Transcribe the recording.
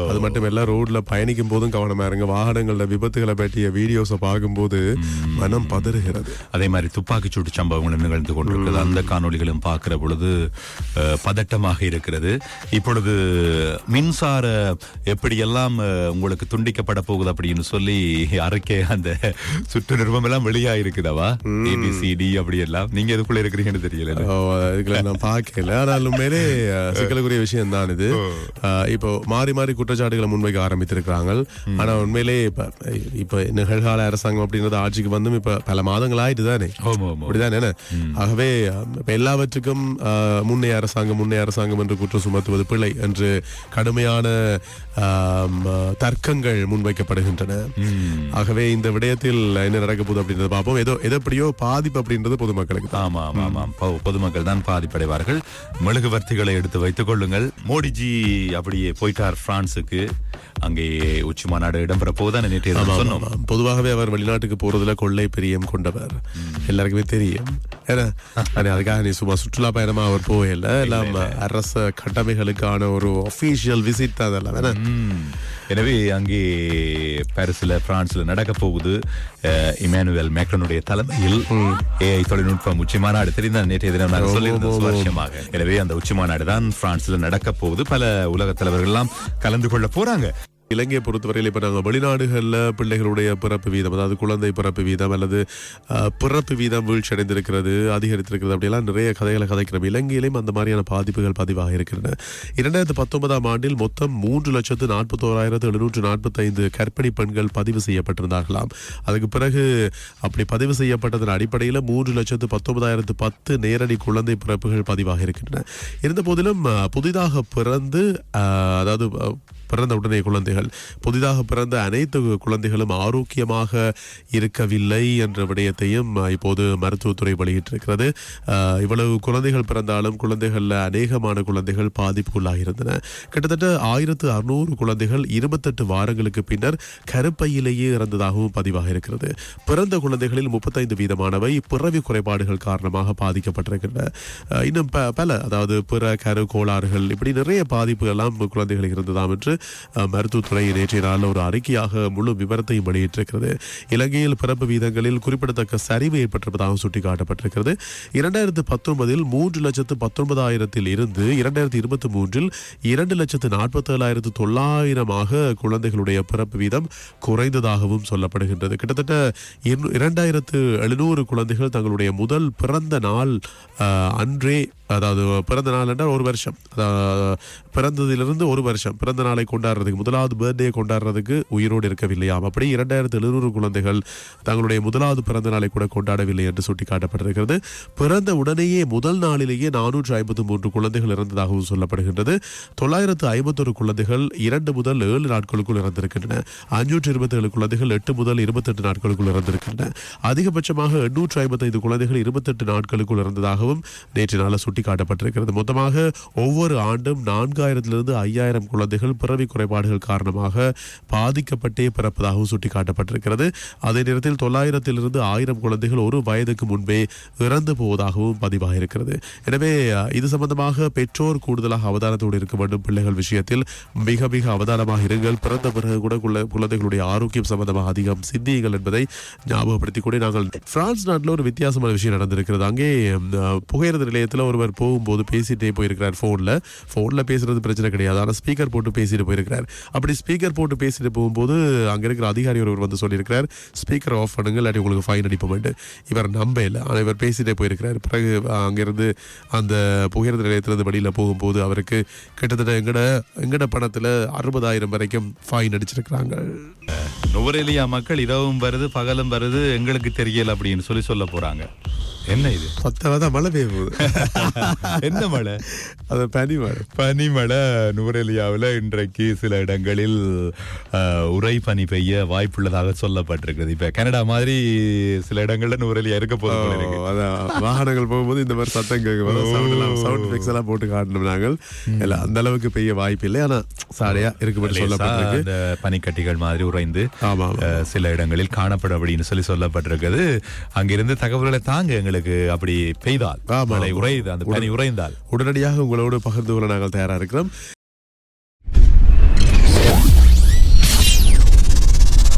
அது மட்டும் இல்ல, ரோட்ல பயணிக்கும் போதும் கவனமா இருங்க. வாகனங்கள விபத்துகளை பற்றிய வீடியோஸை பார்க்கும்போது மனம் பதறுகிறது. அதே மாதிரி துப்பாக்கிச்சூடு சம்பவங்கள் நிகழ்ந்து கொண்டிருக்கிறது. அந்த காணொலிகளும் பார்க்கிற பொழுது பதட்டமாக இருக்கிறது. இப்பொழுது மின்சார எப்படியெல்லாம் உங்களுக்கு துண்டிக்கப்பட போகுது அப்படின்னு சொல்லி அறிக்கை அந்த சுற்று நிறுவனம் எல்லாம் வெளியா இருக்குதவா, ABCD அப்படி எல்லாம். நீங்க எதுக்குள்ள இருக்கிறீங்கன்னு தெரியல, இதுக்குள்ள நான் பார்க்கல. ஆனாலும் மேலே சிக்கலுக்குரிய விஷயம் தான் இது. இப்போ மாறி மாறி குற்றச்சாட்டுகளை முன்வைக்க ஆரம்பித்திருக்கிறாங்க. ஆனா உண்மையிலே இப்ப நிகழ்கால அரசாங்கம் அப்படின்றது ஆட்சிக்கு வந்தும் இப்ப பல மாதங்கள் ஆயிட்டு தானே, அப்படிதானே. ஆகவே எல்லாவற்றுக்கும் முன்னைய அரசாங்கம் என்று குற்றம் சுமத்துவது பிழை என்று கடுமையான தர்க்கங்கள் முன்வைக்கப்படுகின்றன. ஆகவே இந்த விடயத்தில் என்ன நடக்க போகுது அப்படின்றத பார்ப்போம். எதோ பாதிப்பு அப்படின்றது பொதுமக்களுக்கு. ஆமா ஆமா ஆமா, பொதுமக்கள் தான் பாதிப்படைவார்கள். மெழுகுவர்த்திகளை எடுத்து வைத்துக் கொள்ளுங்கள். மோடிஜி அப்படியே போயிட்டார் பிரான்சுக்கு. அங்கே உச்சி மாநாடு இடம்பெற போதான் சொன்னோம். பொதுவாகவே அவர் வெளிநாட்டுக்கு போறதுல கொள்ளை பிரியம் கொண்டவர், எல்லாருக்குமே தெரியும். அதுக்காக நீ சும்மா சுற்றுலா பயணமா அவர் போகல, எல்லாம் அரச கடமைகளுக்கான ஒரு ஆபீஷியல் விசிட் அதெல்லாம். எனவே அங்கே பாரிஸ்ல பிரான்ஸ்ல நடக்க போகுது. இமானுவேல் மேக்ரனுடைய தலைமையில் AI தொழில்நுட்பம் உச்சி மாநாடு தெரிந்த நேற்றைய தினம் நாங்கள் சொல்லியிருந்தோம் சுவாரஸ்யமாக. எனவே அந்த உச்சி மாநாடு தான் பிரான்ஸ்ல நடக்க போகுது. பல உலக தலைவர்கள் எல்லாம் கலந்து கொள்ள போறாங்க. இலங்கையை பொறுத்தவரையில் இப்ப நாங்கள் வெளிநாடுகளில் பிள்ளைகளுடைய பிறப்பு வீதம், அதாவது குழந்தை பிறப்பு வீதம் அல்லது பிறப்பு வீதம் வீழ்ச்சி அடைந்திருக்கிறது, அதிகரித்திருக்கிறது, அப்படியெல்லாம் நிறைய கதைகளை கதைக்கிறோம். இலங்கையிலையும் அந்த மாதிரியான பாதிப்புகள் பதிவாக இருக்கின்றன. 2019ஆம் ஆண்டில் மொத்தம் 3,41,745 கர்ப்பிணி பெண்கள் பதிவு செய்யப்பட்டிருந்தார்களாம். அதுக்கு பிறகு அப்படி பதிவு செய்யப்பட்டதன் அடிப்படையில் 3,19,010 நேரடி குழந்தை பிறப்புகள் பதிவாக இருக்கின்றன. இருந்த போதிலும் புதிதாக பிறந்து அதாவது பிறந்த உடனே குழந்தைகள், புதிதாக பிறந்த அனைத்து குழந்தைகளும் ஆரோக்கியமாக இருக்கவில்லை என்ற விடயத்தையும் இப்போது மருத்துவத்துறை வெளியிட்டிருக்கிறது. இவ்வளவு குழந்தைகள் பிறந்தாலும் குழந்தைகள்ல அநேகமான குழந்தைகள் பாதிப்புக்குள்ளாகியிருந்தன. கிட்டத்தட்ட 1600 குழந்தைகள் 28 வாரங்களுக்கு பின்னர் கருப்பையிலேயே இறந்ததாகவும் பதிவாக இருக்கிறது. பிறந்த குழந்தைகளில் 35% பிறவி குறைபாடுகள் காரணமாக பாதிக்கப்பட்டிருக்கின்றன. இன்னும் பல, அதாவது பிற கரு கோளாறுகள், இப்படி நிறைய பாதிப்புகள் எல்லாம் குழந்தைகளுக்கு இருந்ததாம் என்று மருத்துவத்துறை நேற்றைய நாளில் ஒரு அறிக்கையாக முழு விவரத்தையும் வெளியிட்டிருக்கிறது. இலங்கையில் பிறப்பு வீதங்களில் குறிப்பிடத்தக்க சரிவு ஏற்பட்டிருப்பதாக சுட்டிக்காட்டப்பட்டிருக்கிறது. 2019 3,19,000 இருந்து 2023 2,47,900 குழந்தைகளுடைய பிறப்பு வீதம் குறைந்ததாகவும் சொல்லப்படுகின்றது. கிட்டத்தட்ட 2,700 குழந்தைகள் தங்களுடைய முதல் பிறந்த நாள் அன்றே, அதாவது பிறந்த நாள் என்றால் ஒரு வருஷம், பிறந்ததிலிருந்து ஒரு வருஷம் பிறந்த நாளை கொண்டாடுறதுக்கு, முதலாவது பர்த்டே கொண்டாடுறதுக்கு உயிரோடு இருக்கவில்லையாம். அப்படி 2,700 குழந்தைகள் தங்களுடைய முதலாவது பிறந்த நாளை கூட கொண்டாடவில்லை என்று சுட்டிக்காட்டப்பட்டிருக்கிறது. பிறந்த உடனேயே முதல் நாளிலேயே 453 குழந்தைகள் இறந்ததாகவும் சொல்லப்படுகின்றது. 951 குழந்தைகள் 2 முதல் 7 நாட்களுக்குள் இறந்திருக்கின்றன. 527 குழந்தைகள் 8 முதல் 28 நாட்களுக்குள் இறந்திருக்கின்றன. அதிகபட்சமாக 855 குழந்தைகள் 28 நாட்களுக்குள் இறந்ததாகவும் நேற்று நாள் சுட்டிக்காட்டப்பட்டிருக்கிறது. மொத்தமாக ஒவ்வொரு ஆண்டும் 4000 5,000 குழந்தைகள் பிறவி குறைபாடுகள் காரணமாக பாதிக்கப்பட்டே பிறப்பதாகவும் சுட்டிக்காட்டப்பட்டிருக்கிறது. அதே நேரத்தில் 900 1000 குழந்தைகள் ஒரு வயதுக்கு முன்பே இறந்து போவதாகவும் பதிவாக இருக்கிறது. எனவே இது சம்பந்தமாக பெற்றோர் கூடுதலாக அவதானத்தோடு இருக்க வேண்டும். பிள்ளைகள் விஷயத்தில் மிக மிக அவதானமாக இருங்கள். பிறந்த பிறகு கூட குழந்தைகளுடைய ஆரோக்கியம் சம்பந்தமாக அதிகம் சிந்தியுங்கள் என்பதை ஞாபகப்படுத்திக் கூட நாங்கள் பிரான்ஸ் நாட்டில் ஒரு வித்தியாசமான விஷயம் நடந்திருக்கிறது. அங்கே புகையிரத நிலையத்தில் ஒருவர் போகும்போது பேசிட்டே போயிருக்கிறார். போன்ல பேசுறது பிரச்சனை கிடையாது, ஆனால் ஸ்பீக்கர் போட்டு பேசிட்டு போயிருக்கிறார். அப்படி ஸ்பீக்கர் போட்டு பேசிட்டு போகும்போது அங்க இருக்கிற அதிகாரி ஒருவர் வந்து சொல்லியிருக்கிறார், ஸ்பீக்கர் ஆஃப் பண்ணுங்க, இல்லாட்டி உங்களுக்கு ஃபைன் அடிப்போம். இவர் நம்ப இல்லை, ஆனால் இவர் பேசிட்டே போயிருக்கிறார். பிறகு அங்கிருந்து அந்த புகையிரத நிலையத்திலிருந்து வெளியில போகும்போது அவருக்கு கிட்டத்தட்ட எங்கட பணத்துல 60,000 வரைக்கும் ஃபைன் அடிச்சிருக்கிறாங்க. நுவரெலியா மக்கள் இரவும் வருது பகலும் வருது எங்களுக்கு தெரியல அப்படின்னு சொல்ல போறாங்க. என்ன இது? பத்தாவது மழை பெய்யுது. என்ன மழை? அது பனிமழை. நுவரெலியாவில் இன்றைக்கு சில இடங்களில் உரை பனி பெய்ய வாய்ப்புள்ளதாக சொல்லப்பட்டிருக்கிறது. இப்ப கனடா மாதிரி சில இடங்கள்ல நுவரெலியா இருக்க போது. வாகனங்கள் போகும்போது இந்த மாதிரி சத்தம் சவுண்ட் எஃபெக்ட்ஸ் எல்லாம் போட்டு காட்டணும். நாங்கள் அந்த அளவுக்கு பெய்ய வாய்ப்பு இல்லை, ஆனா சாடையா இருக்கு சொல்லப்பட்டிருக்கு. பனிக்கட்டிகள் மாதிரி உறைந்து சில இடங்களில் காணப்படும் அப்படின்னு சொல்லப்பட்டிருக்கிறது. அங்கிருந்து தகவல்களை தாங்க எங்களுக்கு அப்படி பெய்தால் மழை உறைந்து அந்த பனி உறைந்தால் உடனடியாக உங்களோடு பகிர்ந்து கொள்ள நாங்கள் தயாரா இருக்கிறோம்.